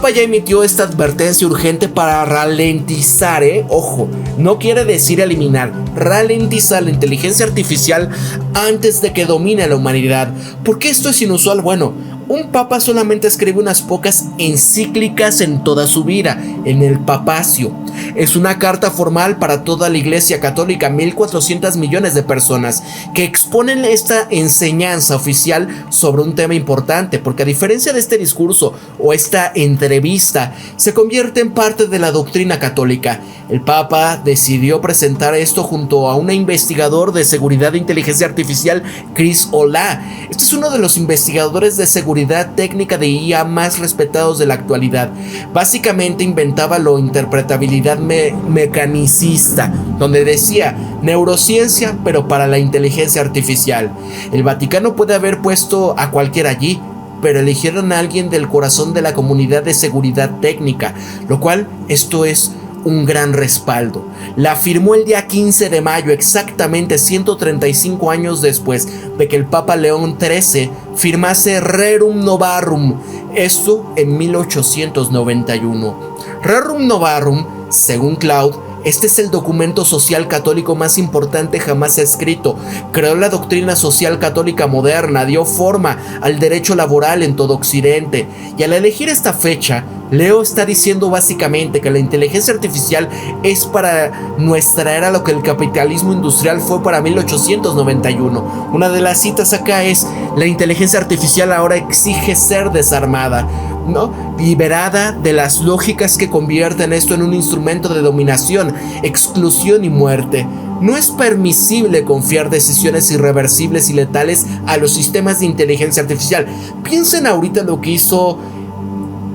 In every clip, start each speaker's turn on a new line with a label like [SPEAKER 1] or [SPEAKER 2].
[SPEAKER 1] Papa ya emitió esta advertencia urgente para ralentizar, ojo, no quiere decir eliminar, ralentizar la inteligencia artificial antes de que domine a la humanidad. ¿Por qué esto es inusual? Bueno, un papa solamente escribe unas pocas encíclicas en toda su vida, en el papacio. Es una carta formal para toda la Iglesia Católica, 1.400 millones de personas, que exponen esta enseñanza oficial sobre un tema importante, porque a diferencia de este discurso o esta entrevista, se convierte en parte de la doctrina católica. El Papa decidió presentar esto junto a un investigador de seguridad de inteligencia artificial, Chris Olah. Este es uno de los investigadores de seguridad técnica de IA más respetados de la actualidad. Básicamente inventaba la interpretabilidad mecanicista, donde decía neurociencia, pero para la inteligencia artificial. El Vaticano puede haber puesto a cualquiera allí, pero eligieron a alguien del corazón de la comunidad de seguridad técnica, lo cual esto es un gran respaldo. La firmó el día 15 de mayo, exactamente 135 años después de que el Papa León XIII firmase Rerum Novarum, esto en 1891. Rerum Novarum, según Cloud, este es el documento social católico más importante jamás escrito. Creó la doctrina social católica moderna, dio forma al derecho laboral en todo Occidente. Y al elegir esta fecha, Leo está diciendo básicamente que la inteligencia artificial es para nuestra era lo que el capitalismo industrial fue para 1891. Una de las citas acá es: la inteligencia artificial ahora exige ser desarmada, ¿no? Liberada de las lógicas que convierten esto en un instrumento de dominación, exclusión y muerte. No es permisible confiar decisiones irreversibles y letales a los sistemas de inteligencia artificial. Piensen ahorita lo que hizo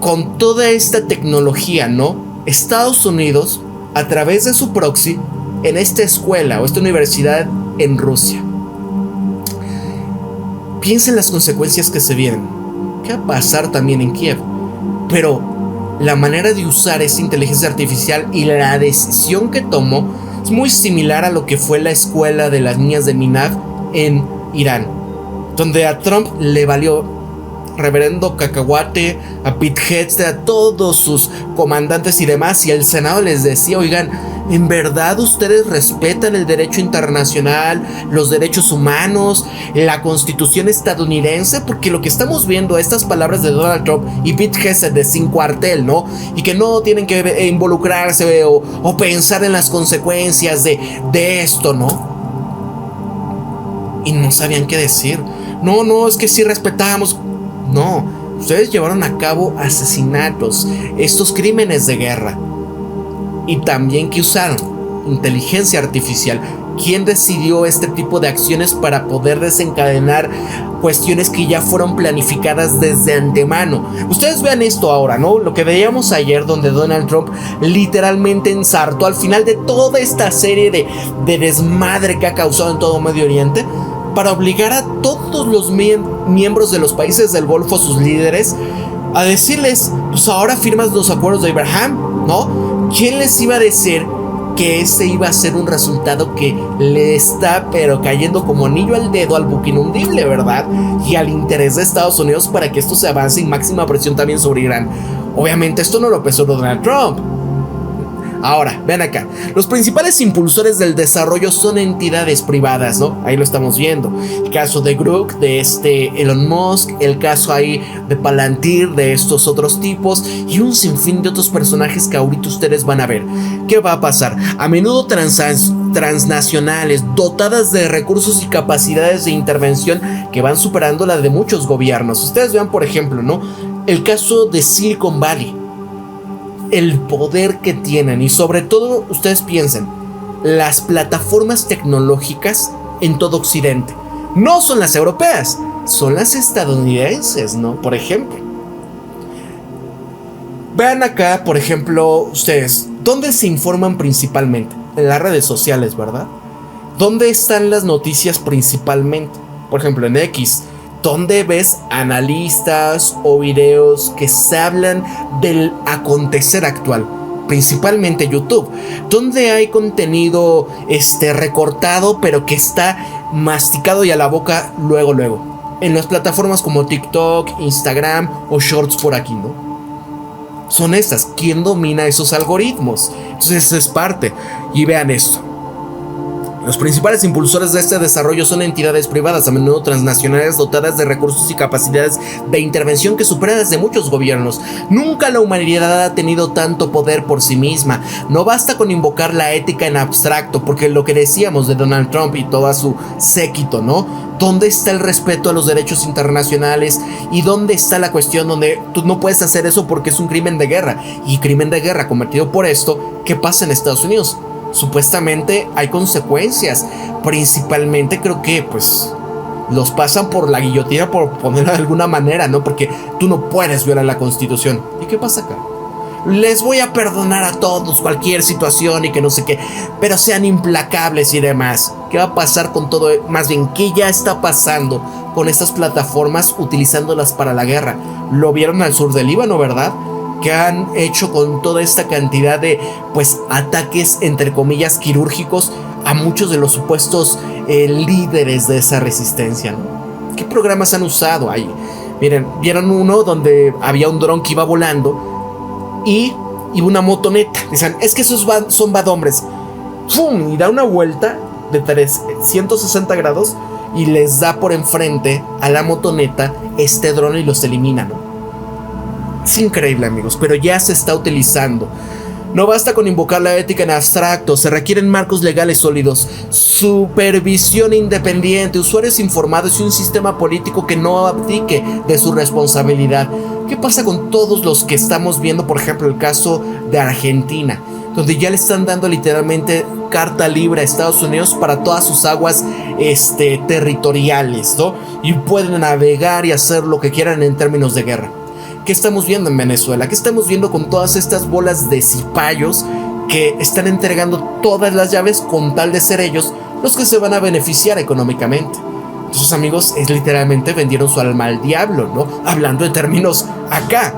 [SPEAKER 1] con toda esta tecnología, ¿no? Estados Unidos, a través de su proxy, en esta escuela o esta universidad en Rusia. Piensen las consecuencias que se vienen. ¿Qué va a pasar también en Kiev? Pero la manera de usar esa inteligencia artificial y la decisión que tomó es muy similar a lo que fue la escuela de las niñas de Minav en Irán, donde a Trump le valió reverendo cacahuate, a Pete Hegseth, a todos sus comandantes y demás, y el Senado les decía: oigan, ¿en verdad ustedes respetan el derecho internacional, los derechos humanos, la constitución estadounidense? Porque lo que estamos viendo, estas palabras de Donald Trump y Pete Hegseth de sin cuartel, ¿no? Y que no tienen que involucrarse o pensar en las consecuencias de esto, ¿no? Y no sabían qué decir. No, es que sí respetamos. No, ustedes llevaron a cabo asesinatos, estos crímenes de guerra. Y también que usaron inteligencia artificial. ¿Quién decidió este tipo de acciones para poder desencadenar cuestiones que ya fueron planificadas desde antemano? Ustedes vean esto ahora, ¿no? Lo que veíamos ayer, donde Donald Trump literalmente ensartó al final de toda esta serie de desmadre que ha causado en todo Medio Oriente, para obligar a todos los miembros de los países del Golfo, sus líderes, a decirles: pues ahora firmas los acuerdos de Abraham, ¿no? ¿Quién les iba a decir que ese iba a ser un resultado que le está pero cayendo como anillo al dedo al buque inundible, ¿verdad? Y al interés de Estados Unidos para que esto se avance en máxima presión también sobre Irán. Obviamente esto no lo pensó Donald Trump. Ahora, ven acá. Los principales impulsores del desarrollo son entidades privadas, ¿no? Ahí lo estamos viendo. El caso de Grok, de Elon Musk, el caso ahí de Palantir, de estos otros tipos, y un sinfín de otros personajes que ahorita ustedes van a ver. ¿Qué va a pasar? A menudo transnacionales, dotadas de recursos y capacidades de intervención que van superando la de muchos gobiernos. Ustedes vean, por ejemplo, ¿no? El caso de Silicon Valley. El poder que tienen, y sobre todo ustedes piensen, las plataformas tecnológicas en todo Occidente no son las europeas, son las estadounidenses, ¿no? Por ejemplo, vean acá, por ejemplo, ustedes, ¿dónde se informan principalmente? En las redes sociales, ¿verdad? ¿Dónde están las noticias principalmente? Por ejemplo, en X, ¿dónde ves analistas o videos que se hablan del acontecer actual? Principalmente YouTube, donde hay contenido recortado, pero que está masticado y a la boca luego. En las plataformas como TikTok, Instagram o Shorts por aquí, ¿no? son estas. ¿Quién domina esos algoritmos? Entonces eso es parte. Y vean esto. Los principales impulsores de este desarrollo son entidades privadas, a menudo transnacionales, dotadas de recursos y capacidades de intervención que superan desde muchos gobiernos. Nunca la humanidad ha tenido tanto poder por sí misma. No basta con invocar la ética en abstracto, porque lo que decíamos de Donald Trump y todo su séquito, ¿no? ¿Dónde está el respeto a los derechos internacionales? ¿Y dónde está la cuestión donde tú no puedes hacer eso porque es un crimen de guerra? Y crimen de guerra cometido por esto, ¿qué pasa en Estados Unidos? Supuestamente hay consecuencias. Principalmente creo que pues los pasan por la guillotina, por ponerlo de alguna manera, ¿no? Porque tú no puedes violar la Constitución. ¿Y qué pasa acá? Les voy a perdonar a todos cualquier situación y que no sé qué, pero sean implacables y demás. ¿Qué va a pasar con todo? Más bien, ¿qué ya está pasando con estas plataformas utilizándolas para la guerra? Lo vieron al sur del Líbano, ¿verdad? Que han hecho con toda esta cantidad de pues ataques entre comillas quirúrgicos a muchos de los supuestos líderes de esa resistencia, ¿no? ¿Qué programas han usado ahí? Miren, vieron uno donde había un dron que iba volando y una motoneta. Dicen, es que esos son bad hombres. ¡Fum! Y da una vuelta de 360 grados y les da por enfrente a la motoneta este dron y los elimina, ¿no? Es increíble, amigos, pero ya se está utilizando. No basta con invocar la ética en abstracto, se requieren marcos legales sólidos, supervisión independiente, usuarios informados y un sistema político que no abdique de su responsabilidad. ¿Qué pasa con todos los que estamos viendo, por ejemplo, el caso de Argentina, donde ya le están dando literalmente carta libre a Estados Unidos para todas sus aguas territoriales, ¿no? Y pueden navegar y hacer lo que quieran en términos de guerra? ¿Qué estamos viendo en Venezuela? ¿Qué estamos viendo con todas estas bolas de cipayos que están entregando todas las llaves con tal de ser ellos los que se van a beneficiar económicamente? Entonces, amigos, es literalmente vendieron su alma al diablo, ¿no? Hablando en términos acá.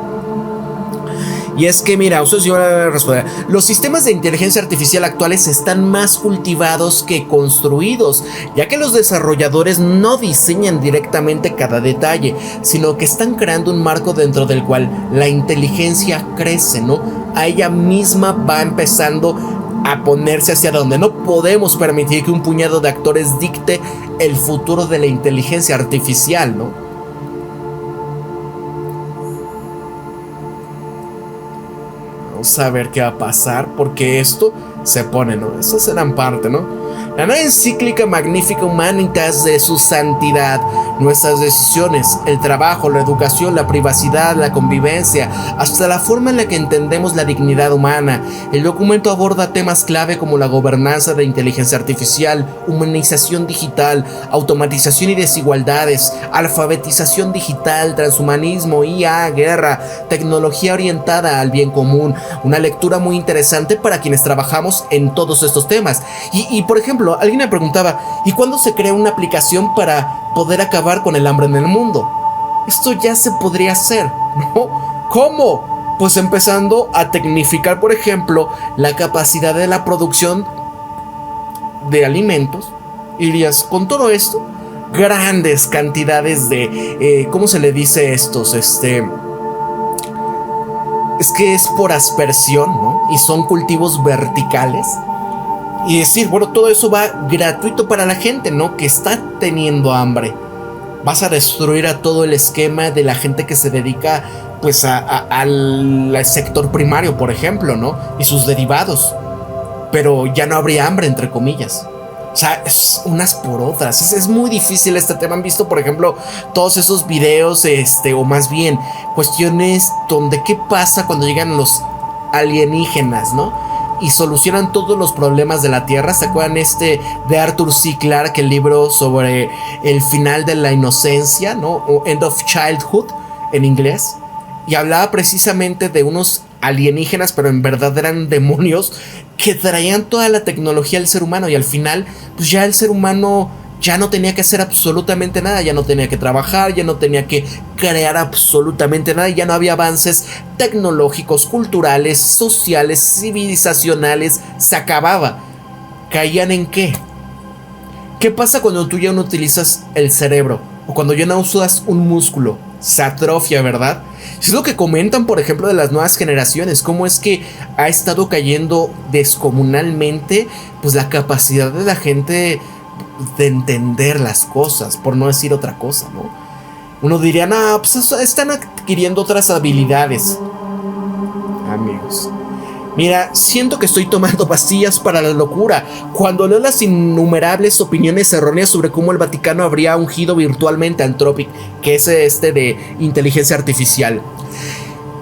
[SPEAKER 1] Y es que, mira, ustedes iban a responder. Los sistemas de inteligencia artificial actuales están más cultivados que construidos, ya que los desarrolladores no diseñan directamente cada detalle, sino que están creando un marco dentro del cual la inteligencia crece, ¿no? A ella misma va empezando a ponerse hacia donde. No podemos permitir que un puñado de actores dicte el futuro de la inteligencia artificial, ¿no? Vamos a ver qué va a pasar, porque esto se pone, ¿no? Eso será parte, ¿no? La nueva encíclica Magnifica Humanitas de su santidad, nuestras decisiones, el trabajo, la educación, la privacidad, la convivencia, hasta la forma en la que entendemos la dignidad humana. El documento aborda temas clave como la gobernanza de inteligencia artificial, humanización digital, automatización y desigualdades, alfabetización digital, transhumanismo, IA, guerra, tecnología orientada al bien común. Una lectura muy interesante para quienes trabajamos en todos estos temas. Y por ejemplo, alguien me preguntaba, ¿y cuándo se crea una aplicación para poder acabar con el hambre en el mundo? Esto ya se podría hacer, ¿no? ¿Cómo? Pues empezando a tecnificar, por ejemplo, la capacidad de la producción de alimentos. Y dirías, con todo esto, grandes cantidades de, ¿cómo se le dice estos? Es que es por aspersión, ¿no? Y son cultivos verticales. Y decir, bueno, todo eso va gratuito para la gente, ¿no? Que está teniendo hambre. Vas a destruir a todo el esquema de la gente que se dedica, pues, al sector primario, por ejemplo, ¿no? Y sus derivados. Pero ya no habría hambre, entre comillas. O sea, es unas por otras. Es muy difícil este tema. Han visto, por ejemplo, todos esos videos, o más bien, cuestiones donde qué pasa cuando llegan los alienígenas, ¿no? Y solucionan todos los problemas de la Tierra. ¿Se acuerdan de Arthur C. Clarke, el libro sobre el final de la inocencia, ¿no? O End of Childhood en inglés. Y hablaba precisamente de unos alienígenas, pero en verdad eran demonios que traían toda la tecnología al ser humano. Y al final, pues ya el ser humano ya no tenía que hacer absolutamente nada, ya no tenía que trabajar, ya no tenía que crear absolutamente nada, ya no había avances tecnológicos, culturales, sociales, civilizacionales, se acababa. ¿Caían en qué? ¿Qué pasa cuando tú ya no utilizas el cerebro? O cuando ya no usas un músculo, se atrofia, ¿verdad? Es lo que comentan, por ejemplo, de las nuevas generaciones, cómo es que ha estado cayendo descomunalmente pues la capacidad de la gente de entender las cosas, por no decir otra cosa, ¿no? Uno diría, no, pues están adquiriendo otras habilidades. Amigos, mira, siento que estoy tomando pastillas para la locura cuando leo las innumerables opiniones erróneas sobre cómo el Vaticano habría ungido virtualmente a Anthropic, que es de inteligencia artificial.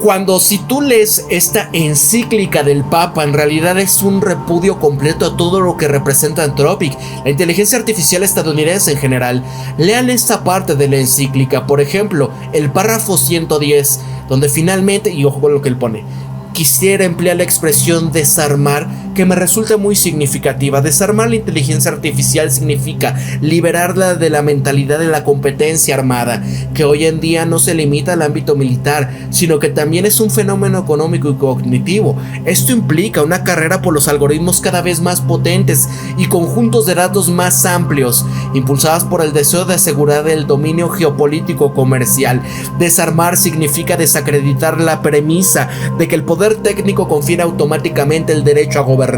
[SPEAKER 1] Cuando si tú lees esta encíclica del Papa, en realidad es un repudio completo a todo lo que representa Anthropic, la inteligencia artificial estadounidense en general. Lean esta parte de la encíclica, por ejemplo, el párrafo 110, donde finalmente, y ojo con lo que él pone, quisiera emplear la expresión desarmar, que me resulta muy significativa. Desarmar la inteligencia artificial significa liberarla de la mentalidad de la competencia armada, que hoy en día no se limita al ámbito militar, sino que también es un fenómeno económico y cognitivo. Esto implica una carrera por los algoritmos cada vez más potentes y conjuntos de datos más amplios, impulsadas por el deseo de asegurar el dominio geopolítico comercial. Desarmar significa desacreditar la premisa de que el poder técnico confiere automáticamente el derecho a gobernar.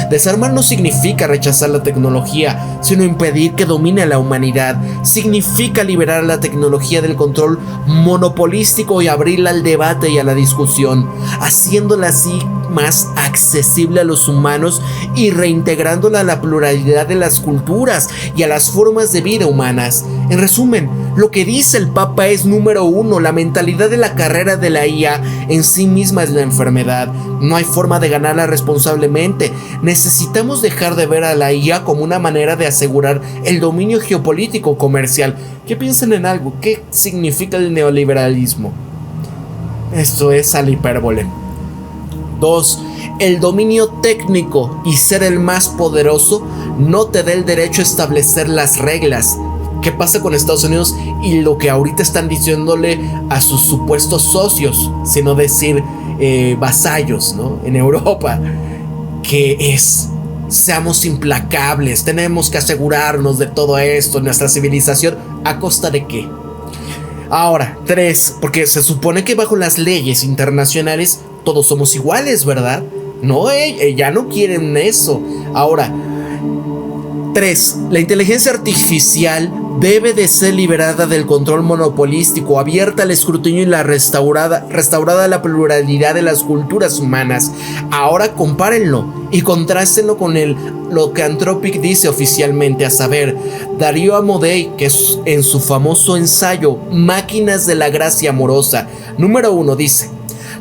[SPEAKER 1] Desarmar no significa rechazar la tecnología, sino impedir que domine a la humanidad. Significa liberar la tecnología del control monopolístico y abrirla al debate y a la discusión, haciéndola así más accesible a los humanos y reintegrándola a la pluralidad de las culturas y a las formas de vida humanas. En resumen, lo que dice el Papa es: número 1, la mentalidad de la carrera de la IA en sí misma es la enfermedad. No hay forma de ganarla responsablemente. Necesitamos dejar de ver a la IA como una manera de asegurar el dominio geopolítico comercial. ¿Qué piensan en algo? ¿Qué significa el neoliberalismo? Esto es a la hipérbole. 2. El dominio técnico y ser el más poderoso no te da el derecho a establecer las reglas. ¿Qué pasa con Estados Unidos y lo que ahorita están diciéndole a sus supuestos socios, sino decir vasallos, ¿no? En Europa, que es: seamos implacables, tenemos que asegurarnos de todo esto, nuestra civilización, ¿a costa de qué? Ahora, 3, porque se supone que bajo las leyes internacionales todos somos iguales, ¿verdad? No, ya no quieren eso. Ahora, 3. La inteligencia artificial debe de ser liberada del control monopolístico, abierta al escrutinio y la restaurada la pluralidad de las culturas humanas. Ahora compárenlo y contrástenlo con lo que Anthropic dice oficialmente, a saber, Darío Amodei, que es en su famoso ensayo Máquinas de la Gracia Amorosa, número 1, dice: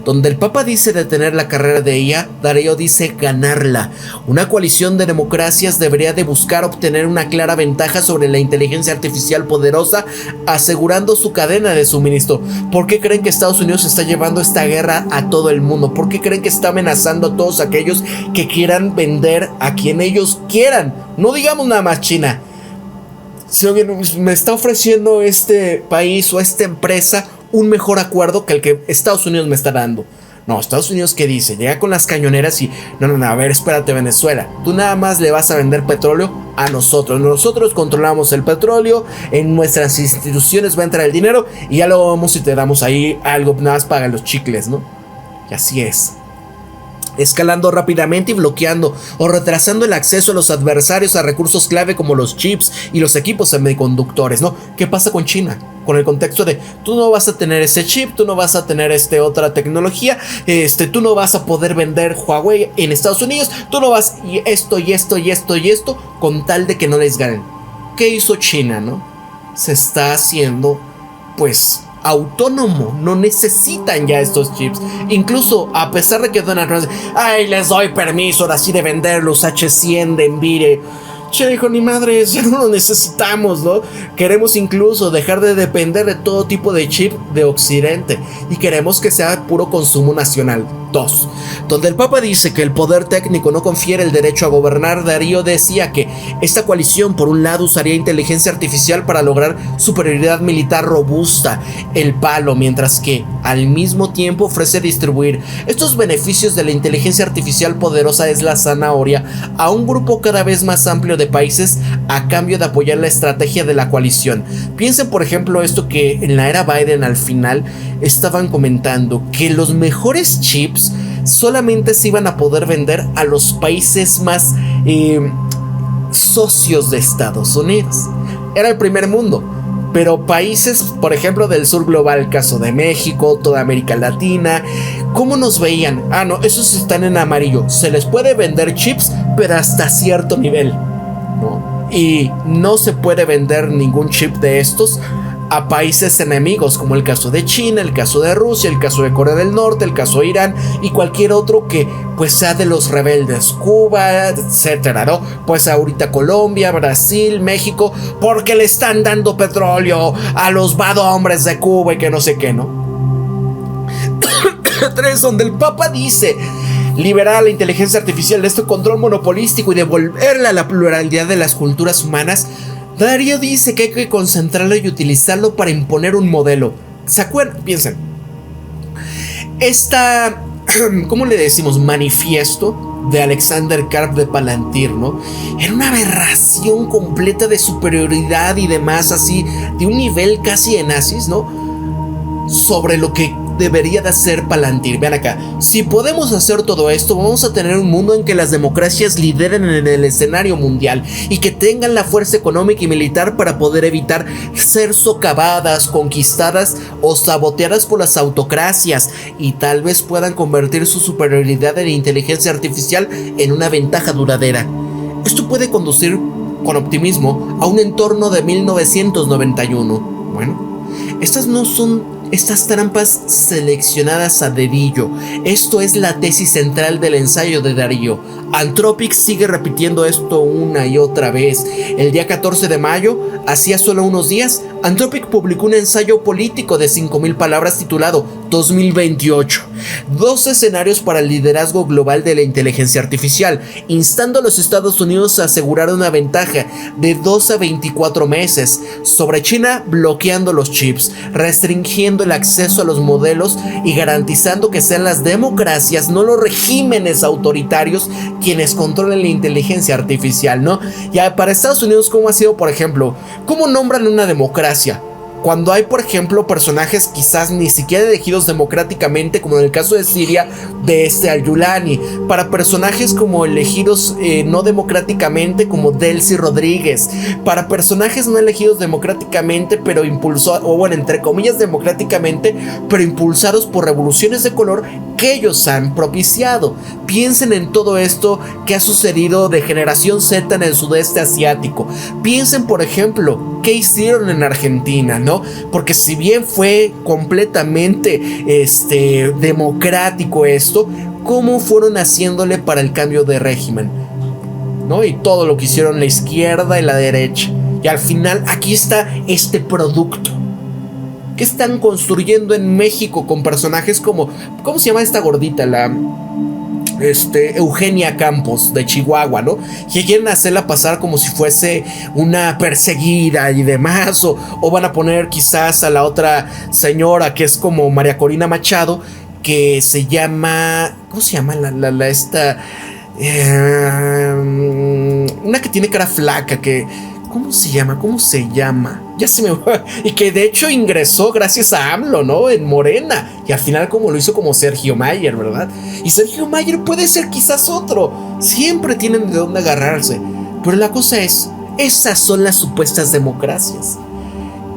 [SPEAKER 1] donde el Papa dice detener la carrera de IA, Darío dice ganarla. Una coalición de democracias debería de buscar obtener una clara ventaja sobre la inteligencia artificial poderosa, asegurando su cadena de suministro. ¿Por qué creen que Estados Unidos está llevando esta guerra a todo el mundo? ¿Por qué creen que está amenazando a todos aquellos que quieran vender a quien ellos quieran? No digamos nada más China. Si me está ofreciendo este país o esta empresa un mejor acuerdo que el que Estados Unidos me está dando. No, Estados Unidos, ¿qué dice? Llega con las cañoneras y no, a ver, espérate, Venezuela, tú nada más le vas a vender petróleo a nosotros controlamos el petróleo, en nuestras instituciones va a entrar el dinero y ya lo vamos y te damos ahí algo, nada más para los chicles, ¿no? Y así es. Escalando rápidamente y bloqueando o retrasando el acceso a los adversarios a recursos clave como los chips y los equipos semiconductores, ¿no? ¿Qué pasa con China? Con el contexto de tú no vas a tener ese chip, tú no vas a tener otra tecnología, tú no vas a poder vender Huawei en Estados Unidos, tú no vas y esto, con tal de que no les ganen. ¿Qué hizo China, no? Se está haciendo, pues, autónomo, no necesitan ya estos chips. Incluso a pesar de que Donald Trump les doy permiso ahora sí de vender los H100 de Nvidia, che, dijo, ni madres, ya no lo necesitamos, ¿no? Queremos incluso dejar de depender de todo tipo de chip de Occidente y queremos que sea puro consumo nacional. 2. Donde el Papa dice que el poder técnico no confiere el derecho a gobernar, Darío decía que esta coalición por un lado usaría inteligencia artificial para lograr superioridad militar robusta, el palo, mientras que al mismo tiempo ofrece distribuir estos beneficios de la inteligencia artificial poderosa es la zanahoria a un grupo cada vez más amplio de países a cambio de apoyar la estrategia de la coalición. Piensen, por ejemplo, esto que en la era Biden al final estaban comentando que los mejores chips solamente se iban a poder vender a los países más socios de Estados Unidos. Era el primer mundo. Pero países, por ejemplo, del sur global, caso de México, toda América Latina, ¿cómo nos veían? Ah, no, esos están en amarillo. Se les puede vender chips, pero hasta cierto nivel, ¿no? Y no se puede vender ningún chip de estos a países enemigos, como el caso de China, el caso de Rusia, el caso de Corea del Norte, el caso de Irán y cualquier otro que pues sea de los rebeldes, Cuba, etcétera, ¿no? Pues ahorita Colombia, Brasil, México, porque le están dando petróleo a los bad hombres de Cuba y que no sé qué, ¿no? 3, donde el Papa dice liberar a la inteligencia artificial de este control monopolístico y devolverle a la pluralidad de las culturas humanas. Darío dice que hay que concentrarlo y utilizarlo para imponer un modelo. ¿Se acuerdan? Piensen. Esta, ¿cómo le decimos? Manifiesto de Alexander Karp de Palantir, ¿no? Era una aberración completa de superioridad y demás, así, de un nivel casi de nazis, ¿no? Sobre lo que debería de hacer Palantir. Vean acá, si podemos hacer todo esto, vamos a tener un mundo en que las democracias lideren en el escenario mundial y que tengan la fuerza económica y militar para poder evitar ser socavadas, conquistadas o saboteadas por las autocracias, y tal vez puedan convertir su superioridad en inteligencia artificial en una ventaja duradera. Esto puede conducir con optimismo a un entorno de 1991. Bueno, estas no son estas trampas seleccionadas a dedillo. Esto es la tesis central del ensayo de Darío. Anthropic sigue repitiendo esto una y otra vez. El día 14 de mayo, hacía solo unos días, Anthropic publicó un ensayo político de 5,000 palabras titulado 2028. 2 escenarios para el liderazgo global de la inteligencia artificial, instando a los Estados Unidos a asegurar una ventaja de 2 a 24 meses. Sobre China, bloqueando los chips, restringiendo el acceso a los modelos y garantizando que sean las democracias, no los regímenes autoritarios, quienes controlen la inteligencia artificial, ¿no? Ya para Estados Unidos, ¿cómo ha sido, por ejemplo? ¿Cómo nombran una democracia? Cuando hay, por ejemplo, personajes quizás ni siquiera elegidos democráticamente, como en el caso de Siria, de Al-Yulani, para personajes como elegidos no democráticamente, como Delcy Rodríguez, para personajes no elegidos democráticamente, pero impulsados, o bueno, entre comillas democráticamente, pero impulsados por revoluciones de color que ellos han propiciado. Piensen en todo esto que ha sucedido de generación Z en el sudeste asiático. Piensen, por ejemplo, qué hicieron en Argentina, ¿no? Porque si bien fue completamente democrático esto, ¿cómo fueron haciéndole para el cambio de régimen? ¿No? Y todo lo que hicieron la izquierda y la derecha. Y al final aquí está este producto. ¿Qué están construyendo en México con personajes como... ¿Cómo se llama esta gordita? Eugenia Campos de Chihuahua, ¿no? Que quieren hacerla pasar como si fuese una perseguida y demás, o van a poner quizás a la otra señora que es como María Corina Machado, que se llama, ¿cómo se llama una que tiene cara flaca, que ¿cómo se llama? Ya se me va. Y que de hecho ingresó gracias a AMLO, ¿no? En Morena. Y al final como lo hizo como Sergio Mayer, ¿verdad? Y Sergio Mayer puede ser quizás otro. Siempre tienen de dónde agarrarse. Pero la cosa es, esas son las supuestas democracias.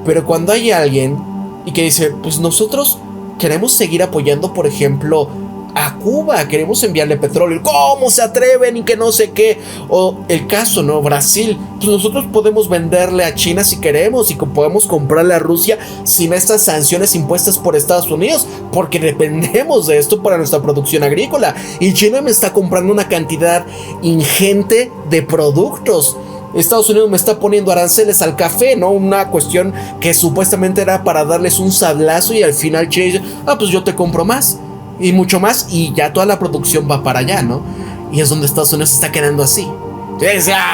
[SPEAKER 1] Pero cuando hay alguien y que dice, pues nosotros queremos seguir apoyando, por ejemplo, a Cuba, queremos enviarle petróleo, ¿cómo se atreven? Y que no sé qué. O el caso, ¿no? Brasil, pues nosotros podemos venderle a China si queremos, y podemos comprarle a Rusia sin estas sanciones impuestas por Estados Unidos, porque dependemos de esto para nuestra producción agrícola, y China me está comprando una cantidad ingente de productos. Estados Unidos me está poniendo aranceles al café, ¿no? Una cuestión que supuestamente era para darles un sablazo, y al final China dice, pues yo te compro más y mucho más, y ya toda la producción va para allá, ¿no? Y es donde Estados Unidos se está quedando así.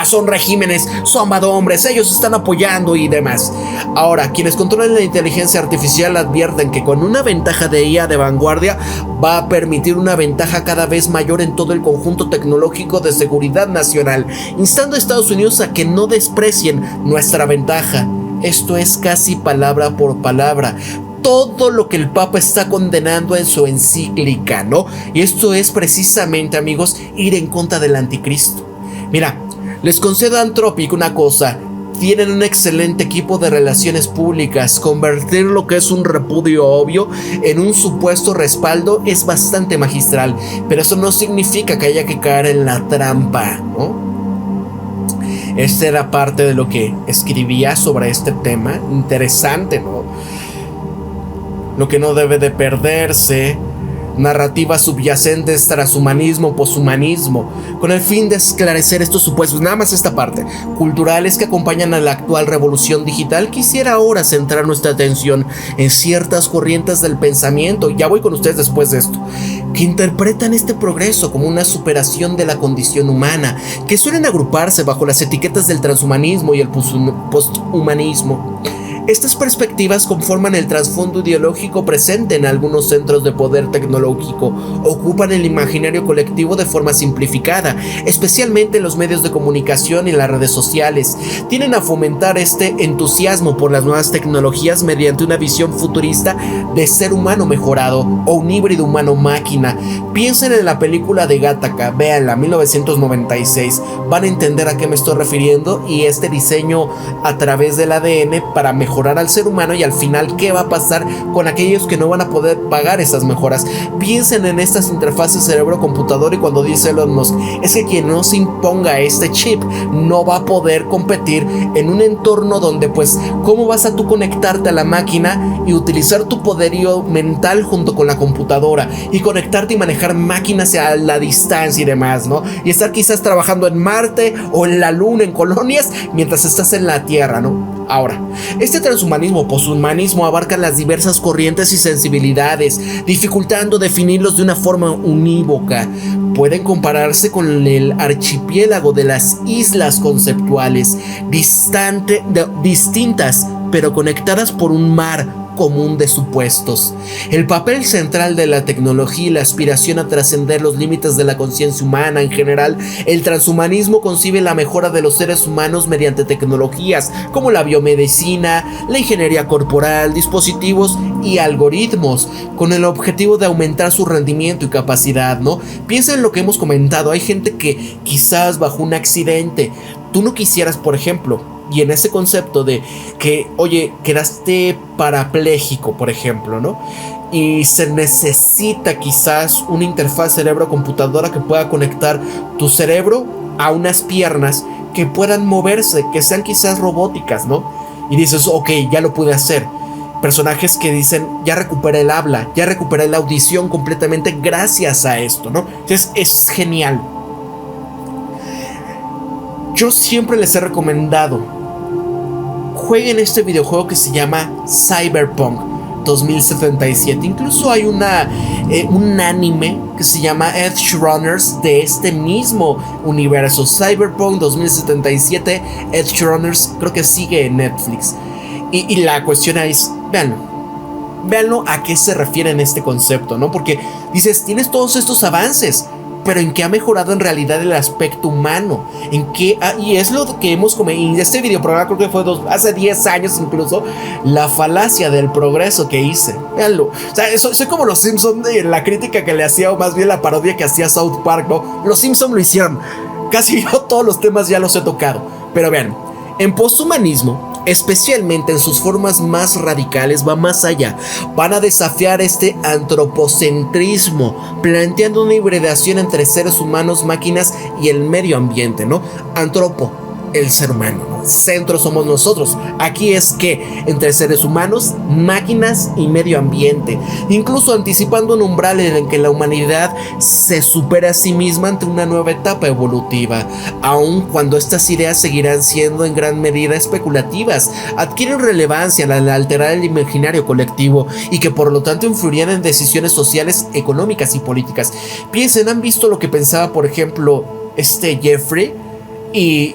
[SPEAKER 1] Son regímenes, son hombres, ellos están apoyando y demás. Ahora, quienes controlan la inteligencia artificial advierten que con una ventaja de IA de vanguardia va a permitir una ventaja cada vez mayor en todo el conjunto tecnológico de seguridad nacional, instando a Estados Unidos a que no desprecien nuestra ventaja. Esto es casi palabra por palabra todo lo que el Papa está condenando en su encíclica, ¿no? Y esto es precisamente, amigos, ir en contra del anticristo. Mira, les concedo a Anthropic una cosa: tienen un excelente equipo de relaciones públicas. Convertir lo que es un repudio obvio en un supuesto respaldo es bastante magistral, pero eso no significa que haya que caer en la trampa, ¿no? Esta era parte de lo que escribía sobre este tema. Interesante, ¿no? Lo que no debe de perderse: narrativas subyacentes, transhumanismo, poshumanismo, con el fin de esclarecer estos supuestos, nada más esta parte, culturales que acompañan a la actual revolución digital. Quisiera ahora centrar nuestra atención en ciertas corrientes del pensamiento, ya voy con ustedes después de esto, que interpretan este progreso como una superación de la condición humana, que suelen agruparse bajo las etiquetas del transhumanismo y el posthumanismo. Estas perspectivas conforman el trasfondo ideológico presente en algunos centros de poder tecnológico, ocupan el imaginario colectivo de forma simplificada, especialmente en los medios de comunicación y en las redes sociales. Tienden a fomentar este entusiasmo por las nuevas tecnologías mediante una visión futurista de ser humano mejorado o un híbrido humano-máquina. Piensen en la película de Gattaca, véanla, 1996, van a entender a qué me estoy refiriendo, y este diseño a través del ADN para mejorar al ser humano, y al final qué va a pasar con aquellos que no van a poder pagar esas mejoras. Piensen en estas interfaces cerebro-computador, y cuando dice Elon Musk, es que quien no se imponga este chip no va a poder competir en un entorno donde, pues, ¿cómo vas a tú conectarte a la máquina y utilizar tu poderío mental junto con la computadora y conectarte y manejar máquinas a la distancia y demás, ¿no? Y estar quizás trabajando en Marte o en la Luna, en colonias, mientras estás en la Tierra, ¿no? Ahora, este transhumanismo, poshumanismo abarcan las diversas corrientes y sensibilidades, dificultando definirlos de una forma unívoca. Pueden compararse con el archipiélago de las islas conceptuales, distintas, pero conectadas por un mar común de supuestos. El papel central de la tecnología y la aspiración a trascender los límites de la conciencia humana en general. El transhumanismo concibe la mejora de los seres humanos mediante tecnologías como la biomedicina, la ingeniería corporal, dispositivos y algoritmos, con el objetivo de aumentar su rendimiento y capacidad, ¿no? Piensa en lo que hemos comentado. Hay gente que quizás bajo un accidente, tú no quisieras, por ejemplo, y en ese concepto de que, oye, quedaste parapléjico, por ejemplo, ¿no? Y se necesita quizás una interfaz cerebro-computadora que pueda conectar tu cerebro a unas piernas que puedan moverse, que sean quizás robóticas, ¿no? Y dices, ok, ya lo pude hacer. Personajes que dicen, ya recuperé el habla, ya recuperé la audición completamente gracias a esto, ¿no? Entonces es genial. Yo siempre les he recomendado: jueguen este videojuego que se llama Cyberpunk 2077. Incluso hay un anime que se llama Edgerunners de este mismo universo. Cyberpunk 2077, Edgerunners, creo que sigue en Netflix. Y la cuestión es, véanlo a qué se refiere en este concepto, ¿no? Porque dices, tienes todos estos avances, pero ¿en qué ha mejorado en realidad el aspecto humano? ¿En qué? Y es lo que hemos comentado en este videoprograma, creo que fue hace 10 años incluso, la falacia del progreso que hice. Véanlo. O sea, soy como los Simpsons, la crítica que le hacía, o más bien la parodia que hacía South Park, ¿no? Los Simpsons lo hicieron. Casi yo todos los temas ya los he tocado. Pero vean, en posthumanismo, especialmente en sus formas más radicales, va más allá. Van a desafiar este antropocentrismo, planteando una hibridación entre seres humanos, máquinas y el medio ambiente, ¿no? Antropo, el ser humano, ¿no? Centro somos nosotros. Aquí es que entre seres humanos, máquinas y medio ambiente, incluso anticipando un umbral en el que la humanidad se supera a sí misma ante una nueva etapa evolutiva, aun cuando estas ideas seguirán siendo en gran medida especulativas, adquieren relevancia al alterar el imaginario colectivo y que por lo tanto influirían en decisiones sociales, económicas y políticas. Piensen, ¿han visto lo que pensaba, por ejemplo, Jeffrey y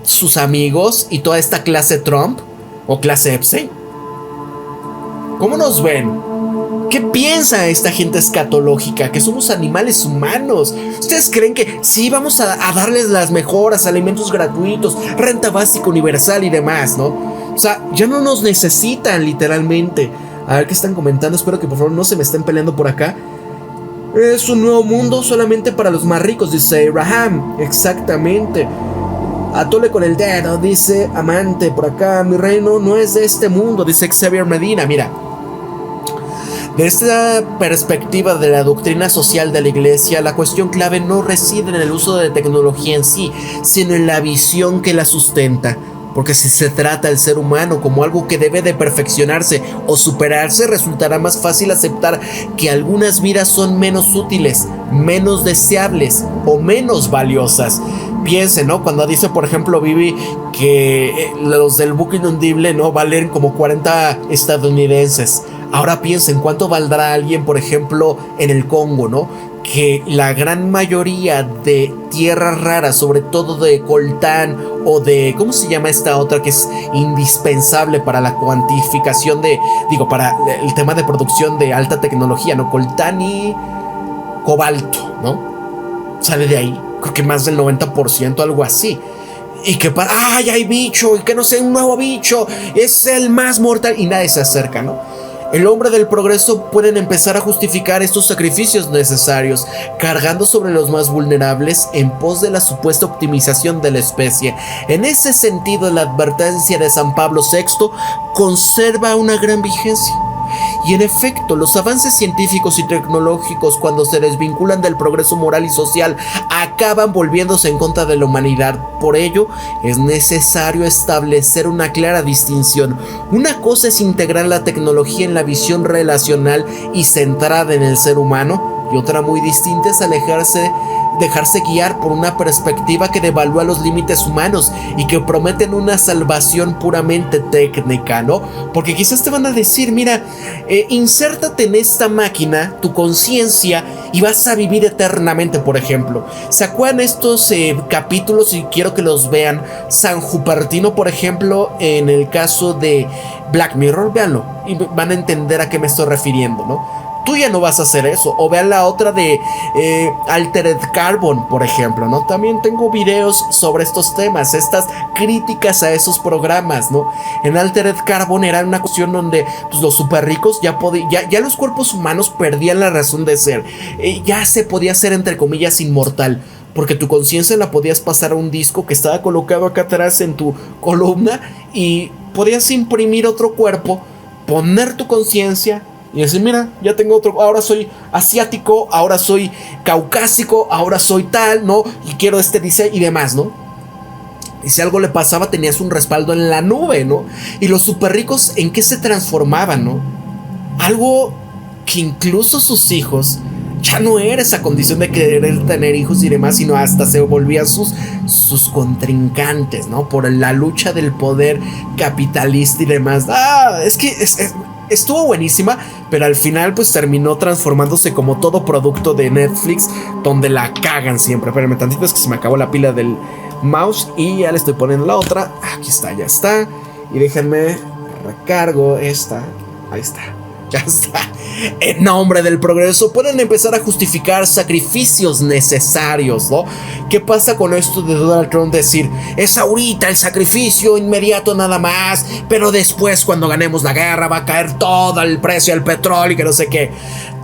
[SPEAKER 1] sus amigos y toda esta clase Trump o clase Epstein? ¿Cómo nos ven? ¿Qué piensa esta gente escatológica? Que somos animales humanos. ¿Ustedes creen que sí vamos a darles las mejoras, alimentos gratuitos, renta básica universal y demás, no? O sea, ya no nos necesitan literalmente. A ver qué están comentando. Espero que por favor no se me estén peleando por acá. Es un nuevo mundo solamente para los más ricos, dice Abraham. Exactamente. Atole con el dedo, dice Amante por acá. Mi reino no es de este mundo, dice Xavier Medina. Mira, de esta perspectiva de la doctrina social de la iglesia, la cuestión clave no reside en el uso de tecnología en sí, sino en la visión que la sustenta. Porque si se trata del ser humano como algo que debe de perfeccionarse o superarse, resultará más fácil aceptar que algunas vidas son menos útiles, menos deseables o menos valiosas. Piensen, ¿no? Cuando dice, por ejemplo, Vivi, que los del buque inundible, ¿no?, valen como 40 estadounidenses. Ahora piensen cuánto valdrá alguien, por ejemplo, en el Congo, ¿no? Que la gran mayoría de tierras raras, sobre todo de coltán o de, ¿cómo se llama esta otra que es indispensable para la cuantificación de, digo, para el tema de producción de alta tecnología, ¿no? Coltán y cobalto, ¿no? Sale de ahí, creo que más del 90%, algo así. Y que ¡ay, hay bicho! Y que no sé, un nuevo bicho, es el más mortal, y nadie se acerca, ¿no? El hombre del progreso pueden empezar a justificar estos sacrificios necesarios, cargando sobre los más vulnerables en pos de la supuesta optimización de la especie. En ese sentido, la advertencia de San Pablo VI conserva una gran vigencia. Y en efecto, los avances científicos y tecnológicos, cuando se desvinculan del progreso moral y social, acaban volviéndose en contra de la humanidad. Por ello, es necesario establecer una clara distinción. Una cosa es integrar la tecnología en la visión relacional y centrada en el ser humano, y otra muy distinta es dejarse guiar por una perspectiva que devalúa los límites humanos y que prometen una salvación puramente técnica, ¿no? Porque quizás te van a decir, mira, insértate en esta máquina, tu conciencia, y vas a vivir eternamente, por ejemplo. ¿Se acuerdan estos capítulos? Y quiero que los vean. San Jupertino, por ejemplo, en el caso de Black Mirror, véanlo y van a entender a qué me estoy refiriendo, ¿no? Tú ya no vas a hacer eso. O vean la otra de Altered Carbon, por ejemplo, ¿no? También tengo videos sobre estos temas, estas críticas a esos programas, ¿no? En Altered Carbon era una cuestión donde pues, los super ricos ya los cuerpos humanos perdían la razón de ser. Ya se podía ser, entre comillas, inmortal, porque tu conciencia la podías pasar a un disco que estaba colocado acá atrás en tu columna y podías imprimir otro cuerpo, poner tu conciencia y decir, mira, ya tengo otro, ahora soy asiático, ahora soy caucásico, ahora soy tal, ¿no? Y quiero este diseño y demás, ¿no? Y si algo le pasaba, tenías un respaldo en la nube, ¿no? Y los super ricos, ¿en qué se transformaban, no? Algo que incluso sus hijos ya no era esa condición de querer tener hijos y demás, sino hasta se volvían sus contrincantes, ¿no? Por la lucha del poder capitalista y demás. Es que estuvo buenísima, pero al final pues terminó transformándose como todo producto de Netflix, donde la cagan siempre. Espérenme tantito, es que se me acabó la pila del mouse y ya le estoy poniendo la otra. Aquí está, ya está. Y déjenme recargo esta. Ahí está. Ya está. En nombre del progreso pueden empezar a justificar sacrificios necesarios, ¿no? ¿Qué pasa con esto de Donald Trump decir, es ahorita el sacrificio inmediato nada más, pero después cuando ganemos la guerra va a caer todo el precio del petróleo y que no sé qué?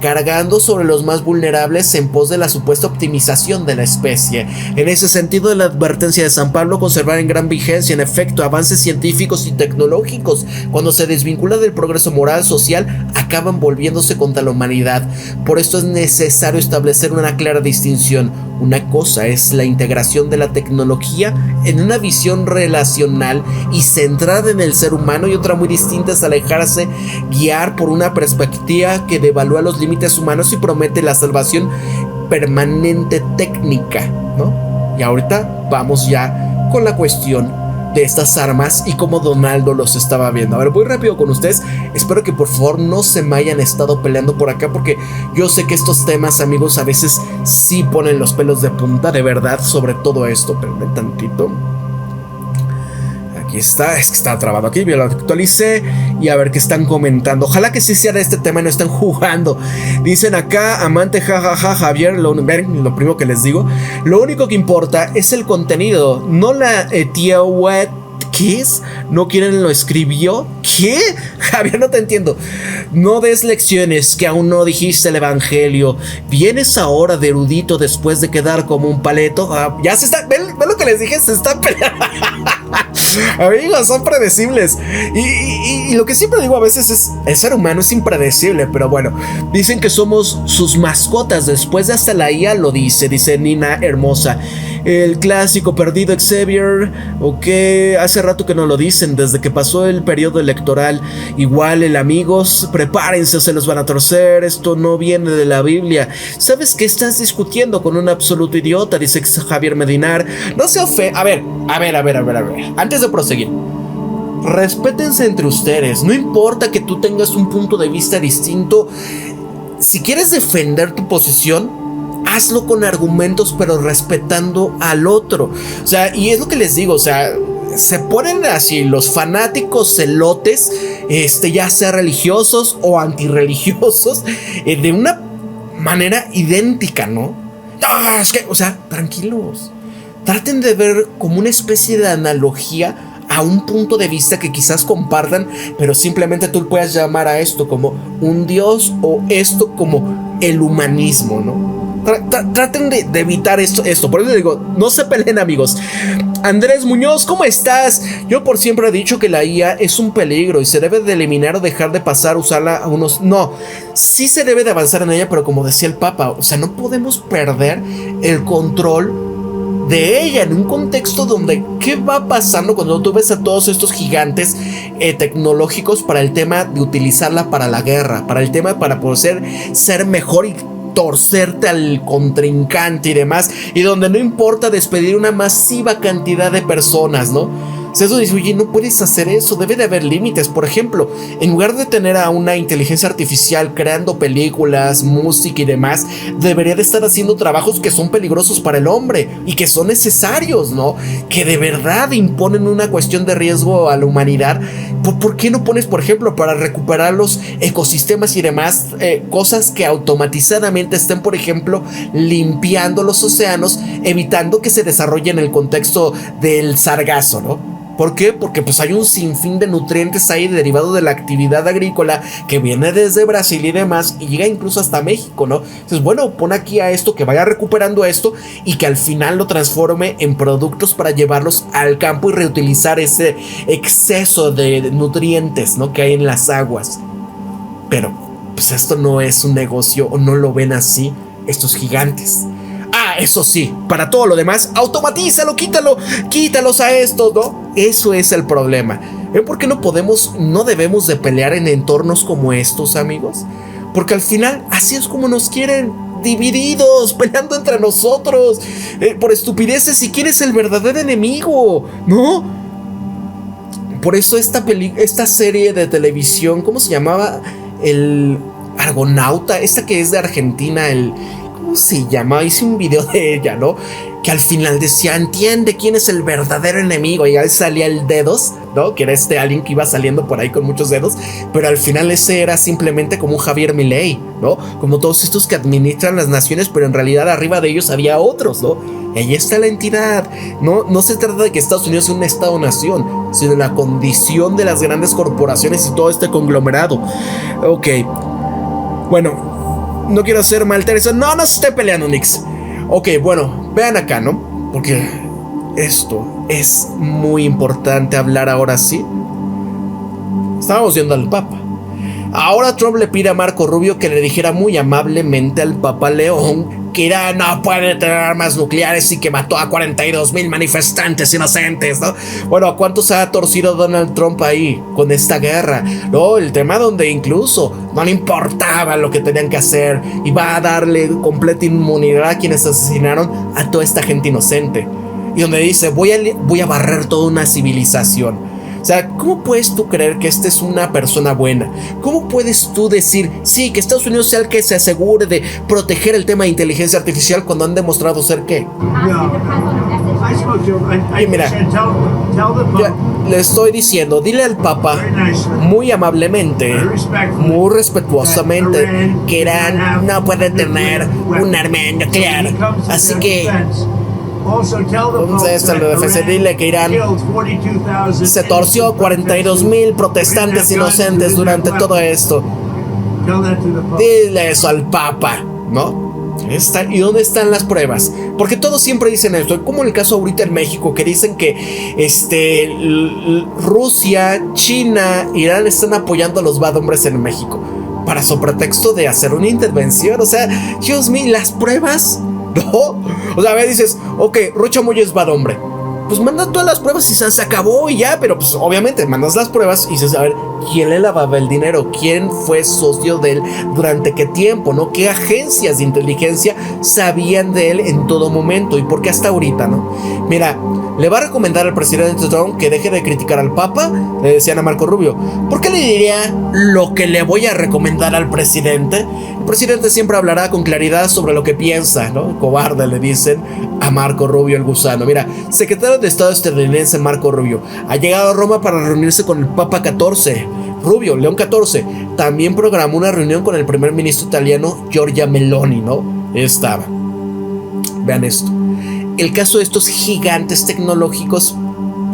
[SPEAKER 1] Cargando sobre los más vulnerables en pos de la supuesta optimización de la especie. En ese sentido, la advertencia de San Pablo conservará en gran vigencia. En efecto, avances científicos y tecnológicos, cuando se desvincula del progreso moral social, acaban volviéndose contra la humanidad. Por esto es necesario establecer una clara distinción. Una cosa es la integración de la tecnología en una visión relacional y centrada en el ser humano, y otra muy distinta es alejarse guiar por una perspectiva que devalúa los límites humanos y promete la salvación permanente técnica, ¿no? Y ahorita vamos ya con la cuestión de estas armas y cómo Donaldo los estaba viendo. A ver, voy rápido con ustedes. Espero que por favor no se me hayan estado peleando por acá, porque yo sé que estos temas, amigos, a veces sí ponen los pelos de punta, de verdad, sobre todo esto. Espérenme tantito. Aquí está, es que está trabado aquí, yo lo actualicé y a ver qué están comentando. Ojalá que sí sea de este tema y no estén jugando. Dicen acá, amante, jajaja, Javier, lo primero que les digo, lo único que importa es el contenido, no la tía Wet Kiss. ¿No quieren lo escribió? ¿Qué? Javier, no te entiendo. No des lecciones que aún no dijiste el evangelio. ¿Vienes ahora de erudito después de quedar como un paleto? Ya se está... ¿Ven lo que les dije? Se está peleando. Amigos, son predecibles. Y lo que siempre digo a veces es: el ser humano es impredecible. Pero bueno, dicen que somos sus mascotas. Después de hasta la IA lo dice Nina hermosa. El clásico perdido Xavier. Ok, hace rato que no lo dicen, desde que pasó el periodo electoral. Igual el amigos, prepárense, se los van a torcer. Esto no viene de la Biblia. ¿Sabes que estás discutiendo con un absoluto idiota? Dice Javier Medinar. No se ofende. A ver. Antes de proseguir, respétense entre ustedes. No importa que tú tengas un punto de vista distinto. Si quieres defender tu posición, hazlo con argumentos, pero respetando al otro. O sea, y es lo que les digo, o sea, se ponen así los fanáticos celotes, ya sea religiosos o antirreligiosos, de una manera idéntica, ¿no? No, es que, o sea, tranquilos. Traten de ver como una especie de analogía a un punto de vista que quizás compartan, pero simplemente tú puedes llamar a esto como un dios o esto como el humanismo, ¿no? Traten de evitar esto. Por eso digo, no se peleen, amigos. Andrés Muñoz, ¿cómo estás? Yo por siempre he dicho que la IA es un peligro y se debe de eliminar o dejar de pasar, usarla a unos... No, sí se debe de avanzar en ella, pero como decía el Papa, o sea, no podemos perder el control de ella en un contexto donde ¿qué va pasando cuando tú ves a todos estos gigantes tecnológicos para el tema de utilizarla para la guerra, para el tema para poder ser mejor y torcerte al contrincante y demás, y donde no importa despedir una masiva cantidad de personas, ¿no? O sea, eso dice, oye, no puedes hacer eso, debe de haber límites. Por ejemplo, en lugar de tener a una inteligencia artificial creando películas, música y demás, debería de estar haciendo trabajos que son peligrosos para el hombre y que son necesarios, ¿no? Que de verdad imponen una cuestión de riesgo a la humanidad. ¿Por qué no pones, por ejemplo, para recuperar los ecosistemas y demás, cosas que automatizadamente estén, por ejemplo, limpiando los océanos, evitando que se desarrolle en el contexto del sargazo, ¿no? ¿Por qué? Porque pues hay un sinfín de nutrientes ahí derivado de la actividad agrícola que viene desde Brasil y demás y llega incluso hasta México, ¿no? Entonces, bueno, pon aquí a esto, que vaya recuperando esto y que al final lo transforme en productos para llevarlos al campo y reutilizar ese exceso de nutrientes, ¿no?, que hay en las aguas. Pero pues esto no es un negocio, o no lo ven así estos gigantes. Eso sí, para todo lo demás, automatízalo, quítalos a estos, ¿no? Eso es el problema. ¿Ven por qué no debemos de pelear en entornos como estos, amigos? Porque al final, así es como nos quieren, divididos, peleando entre nosotros, por estupideces, y quién es el verdadero enemigo, ¿no? Por eso esta serie de televisión, ¿cómo se llamaba? El Argonauta, esta que es de Argentina, ¿cómo se llama? Hice un video de ella, ¿no? Que al final decía, entiende quién es el verdadero enemigo. Y ahí salía el Dedos, ¿no? Que era alguien que iba saliendo por ahí con muchos dedos. Pero al final ese era simplemente como un Javier Milei, ¿no? Como todos estos que administran las naciones, pero en realidad arriba de ellos había otros, ¿no? Y ahí está la entidad. No se trata de que Estados Unidos sea un estado-nación, sino de la condición de las grandes corporaciones y todo este conglomerado. Ok. Bueno, no quiero hacer mal, Teresa. No se esté peleando, Nix. Ok, bueno, vean acá, ¿no? Porque esto es muy importante hablar ahora sí. Estábamos viendo al Papa. Ahora Trump le pide a Marco Rubio que le dijera muy amablemente al Papa León que Irán no puede tener armas nucleares y que mató a 42,000 manifestantes inocentes, ¿no? Bueno, ¿a cuántos ha torcido Donald Trump ahí con esta guerra? No, el tema donde incluso no le importaba lo que tenían que hacer y va a darle completa inmunidad a quienes asesinaron a toda esta gente inocente. y donde dice voy a barrer toda una civilización. O sea, ¿cómo puedes tú creer que esta es una persona buena? ¿Cómo puedes tú decir, sí, que Estados Unidos sea el que se asegure de proteger el tema de inteligencia artificial cuando han demostrado ser qué? Y mira, le estoy diciendo, dile al Papa muy amablemente, muy respetuosamente, que Irán no puede tener un arma nuclear. Así que entonces, el defensa, dile que Irán se torció 42,000 protestantes inocentes durante todo esto. Dile eso al Papa, ¿no? ¿Y dónde están las pruebas? Porque todos siempre dicen esto, como en el caso ahorita en México, que dicen que Rusia, China, Irán están apoyando a los bad hombres en México para su pretexto de hacer una intervención. O sea, Dios mío, las pruebas. No, o sea, a ver, dices, ok, Rocha Moya es bad hombre. Pues manda todas las pruebas y se acabó y ya. Pero pues obviamente mandas las pruebas y dices, a ver, ¿quién le lavaba el dinero? ¿Quién fue socio de él? ¿Durante qué tiempo? ¿No? ¿Qué agencias de inteligencia sabían de él en todo momento? ¿Y por qué hasta ahorita, no? Mira, le va a recomendar al presidente Trump que deje de criticar al Papa, le decían a Marco Rubio. ¿Por qué le diría lo que le voy a recomendar al presidente? El presidente siempre hablará con claridad sobre lo que piensa, ¿no? Cobarde, le dicen a Marco Rubio el gusano. Mira, secretario de Estado estadounidense Marco Rubio ha llegado a Roma para reunirse con el Papa XIV. Rubio, León XIV, también programó una reunión con el primer ministro italiano Giorgia Meloni, ¿no? Estaba. Vean esto. El caso de estos gigantes tecnológicos,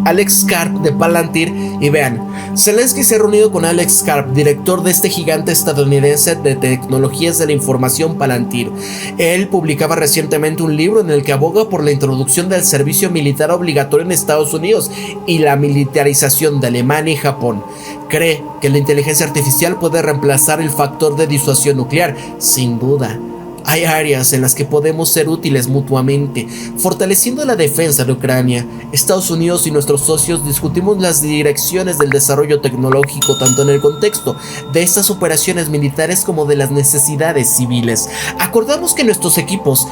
[SPEAKER 1] Alex Karp de Palantir, y vean, Zelensky se ha reunido con Alex Karp, director de este gigante estadounidense de tecnologías de la información Palantir. Él publicaba recientemente un libro en el que aboga por la introducción del servicio militar obligatorio en Estados Unidos y la militarización de Alemania y Japón. Cree que la inteligencia artificial puede reemplazar el factor de disuasión nuclear, sin duda. Hay áreas en las que podemos ser útiles mutuamente, fortaleciendo la defensa de Ucrania. Estados Unidos y nuestros socios discutimos las direcciones del desarrollo tecnológico tanto en el contexto de estas operaciones militares como de las necesidades civiles. Acordamos que nuestros equipos